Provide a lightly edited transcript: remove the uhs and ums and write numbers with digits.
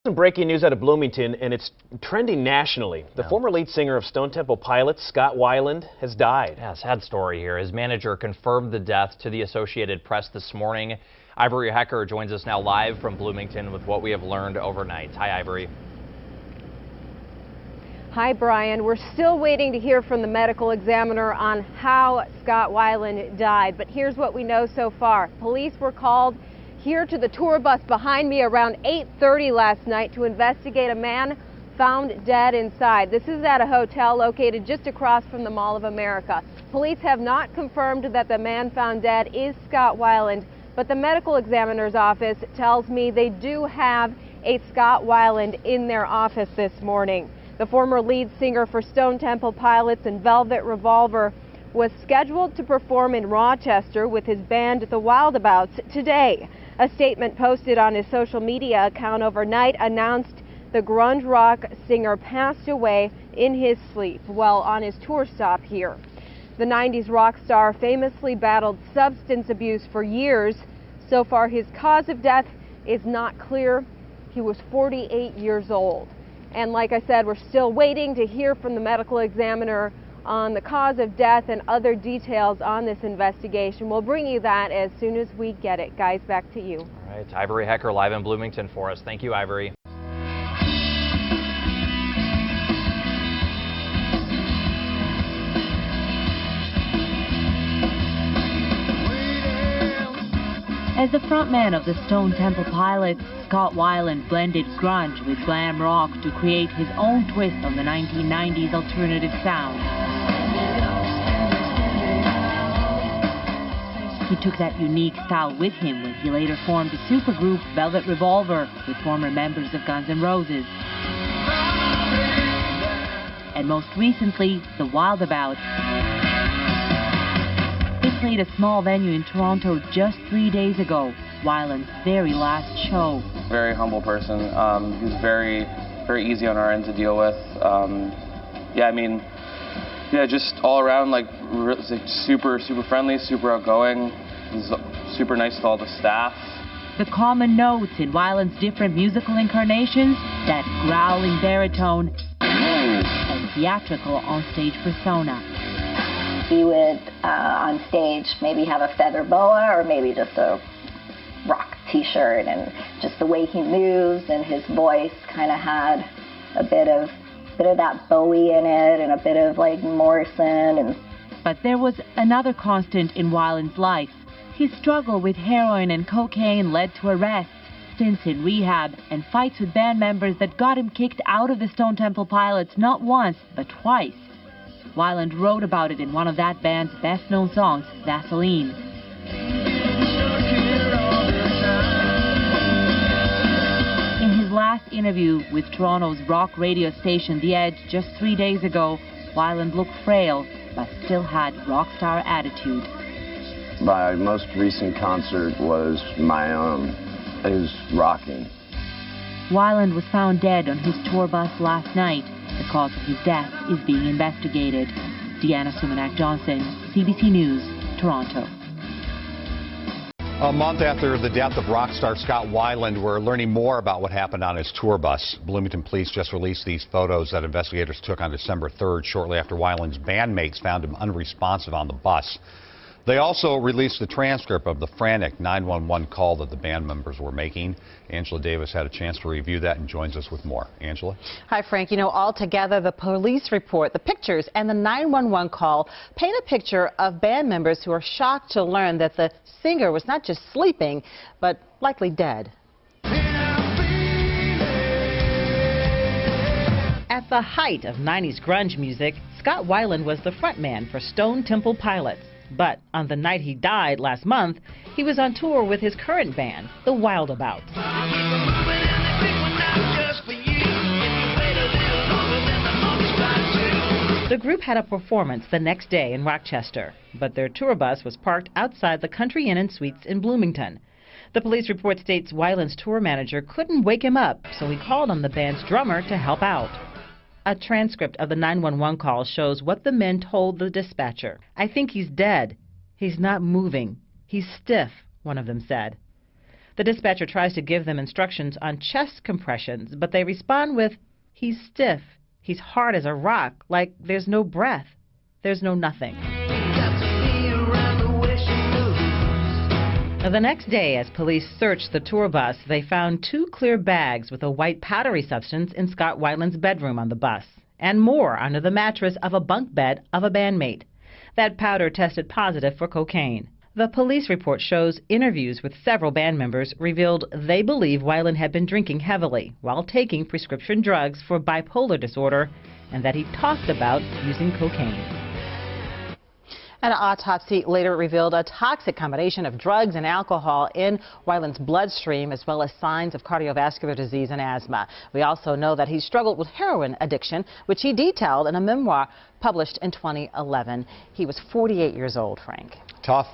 Some breaking news out of Bloomington, and it's trending nationally. The former lead singer of Stone Temple Pilots, Scott Weiland, has died. Yeah, sad story here. His manager confirmed the death to the Associated Press this morning. Ivory Hecker joins us now live from Bloomington with what we have learned overnight. Hi, Ivory. Hi, Brian. We're still waiting to hear from the medical examiner on how Scott Weiland died, but here's what we know so far. Police were called here to the tour bus behind me around 8:30 last night to investigate a man found dead inside. This is at a hotel located just across from the Mall of America. Police have not confirmed that the man found dead is Scott Weiland, but the medical examiner's office tells me they do have a Scott Weiland in their office this morning. The former lead singer for Stone Temple Pilots and Velvet Revolver was scheduled to perform in Rochester with his band The Wildabouts today. A statement posted on his social media account overnight announced the grunge rock singer passed away in his sleep while on his tour stop here. The 90s rock star famously battled substance abuse for years. So far, his cause of death is not clear. He was 48 years old. And like I said, we're still waiting to hear from the medical examiner on the cause of death and other details on this investigation. We'll bring you that as soon as we get it. Guys, back to you. All right, Ivory Hecker live in Bloomington for us. Thank you, Ivory. As the frontman of the Stone Temple Pilots, Scott Weiland blended grunge with glam rock to create his own twist on the 1990s alternative sound. He took that unique style with him when he later formed the supergroup Velvet Revolver with former members of Guns N' Roses. And most recently, the Wildabouts. They played a small venue in Toronto just 3 days ago, Weiland's very last show. Very humble person. He's very easy on our end to deal with. Just all around like super friendly, super outgoing. He's super nice to all the staff. The common notes in Weiland's different musical incarnations, that growling baritone and theatrical onstage persona. He would, on stage, maybe have a feather boa or maybe just a rock t-shirt, and just the way he moves and his voice kind of had a bit of that Bowie in it and a bit of like Morrison. But there was another constant in Weiland's life. His struggle with heroin and cocaine led to arrests, stints in rehab, and fights with band members that got him kicked out of the Stone Temple Pilots not once, but twice. Weiland wrote about it in one of that band's best-known songs, Vaseline. In his last interview with Toronto's rock radio station The Edge just 3 days ago, Weiland looked frail, but still had rock star attitude. My most recent concert was my own. It was rocking. Weiland was found dead on his tour bus last night. The cause of his death is being investigated. Deanna Sumanak-Johnson, CBC News, Toronto. A month after the death of rock star Scott Weiland, we're learning more about what happened on his tour bus. Bloomington police just released these photos that investigators took on December 3rd, shortly after Weiland's bandmates found him unresponsive on the bus. They also released the transcript of the frantic 911 call that the band members were making. Angela Davis had a chance to review that and joins us with more. Angela? Hi, Frank. You know, all together, the police report, the pictures, and the 911 call paint a picture of band members who are shocked to learn that the singer was not just sleeping, but likely dead. At the height of 90s grunge music, Scott Weiland was the frontman for Stone Temple Pilots. But on the night he died last month, he was on tour with his current band, the Wildabouts. The group had a performance the next day in Rochester, but their tour bus was parked outside the Country Inn & Suites in Bloomington. The police report states Weiland's tour manager couldn't wake him up, so he called on the band's drummer to help out. A transcript of the 911 call shows what the men told the dispatcher. "I think he's dead. He's not moving. He's stiff," one of them said. The dispatcher tries to give them instructions on chest compressions, but they respond with, "He's stiff. He's hard as a rock, like there's no breath. There's no nothing." The next day, as police searched the tour bus, they found 2 clear bags with a white powdery substance in Scott Weiland's bedroom on the bus, and more under the mattress of a bunk bed of a bandmate. That powder tested positive for cocaine. The police report shows interviews with several band members revealed they believe Weiland had been drinking heavily while taking prescription drugs for bipolar disorder, and that he talked about using cocaine. An autopsy later revealed a toxic combination of drugs and alcohol in Weiland's bloodstream, as well as signs of cardiovascular disease and asthma. We also know that he struggled with heroin addiction, which he detailed in a memoir published in 2011. He was 48 years old, Frank. Tough.